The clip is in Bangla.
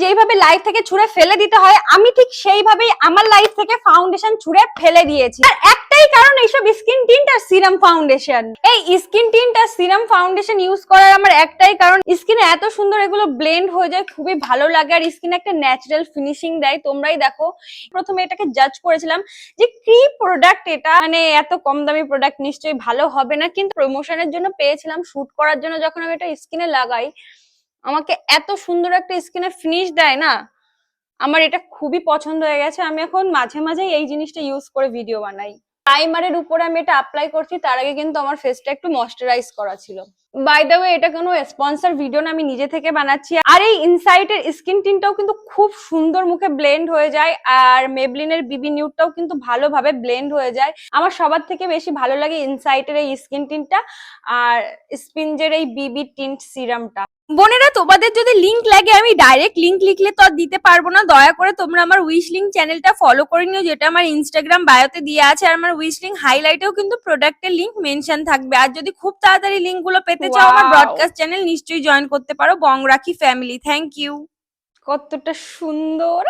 যেইভাবে লাইফ থেকে ছুঁড়ে ফেলে দিতে হয় আমি ঠিক সেইভাবেই আমার লাইফ থেকে ফাউন্ডেশন ছুঁড়ে ফেলে দিয়েছি। আর একটাই কারণ এইসব স্কিন টিন্ট আর সিরাম ফাউন্ডেশন। এই স্কিন টিন্ট আর সিরাম ফাউন্ডেশন ইউজ করার আমার একটাই কারণ, স্কিনে এত সুন্দর এগুলো ব্লেন্ড হয়ে যায়, খুবই ভালো লাগে আর স্কিনে একটা ন্যাচারাল ফিনিশিং দেয়। তোমরাই দেখো, প্রথমে এটাকে জাজ করেছিলাম যে কি প্রোডাক্ট এটা, মানে এত কম দামি প্রোডাক্ট নিশ্চয়ই ভালো হবে না, কিন্তু প্রমোশনের জন্য পেয়েছিলাম, শুট করার জন্য যখন আমি এটা স্কিনে লাগাই আমাকে এত সুন্দর একটা স্কিনে ফিনিশ দেয় না, আমার এটা খুবই পছন্দ হয়ে গেছে। আমি এখন মাঝে মাঝে এই জিনিসটা ইউজ করে ভিডিও বানাই। প্রাইমারের উপরে আমি এটা অ্যাপ্লাই করছি, তার আগে কিন্তু আমার ফেসটা একটু ময়শ্চারাইজ করা ছিল। বাই দ্য ওয়ে, এটা কোনো স্পন্সর ভিডিও না, আমি নিজে থেকে বানাচ্ছি। আর এই ইনসাইটের স্কিন টিনটাও কিন্তু খুব সুন্দর মুখে ব্লেন্ড হয়ে যায়, আর মেবলিনের বিবি নিউডটাও কিন্তু ভালোভাবে ব্লেন্ড হয়ে যায়। আমার সবার থেকে বেশি ভালো লাগে ইনসাইটের এই স্কিন টিনটা আর স্পিঞ্জের এই বিবি টিন্ট সিরামটা। বোনেরা, তোমাদের যদি লিংক লাগে আমি ডাইরেক্ট লিংক লিখলে তো আর দিতে পারবো না, দয়া করে তোমরা আমার উইশ লিংক চ্যানেলটা ফলো করে নিও, যেটা আমার ইনস্টাগ্রাম বায়োতে দিয়ে আছে। আর আমার উইশ লিংক হাইলাইটেও কিন্তু প্রোডাক্টের লিংক মেনশন থাকবে। আর যদি খুব তাড়াতাড়ি লিংক গুলো পেতে চাও আমার ব্রডকাস্ট চ্যানেল নিশ্চয়ই জয়েন করতে পারো, বং রাখি ফ্যামিলি। Thank you. কতটা সুন্দর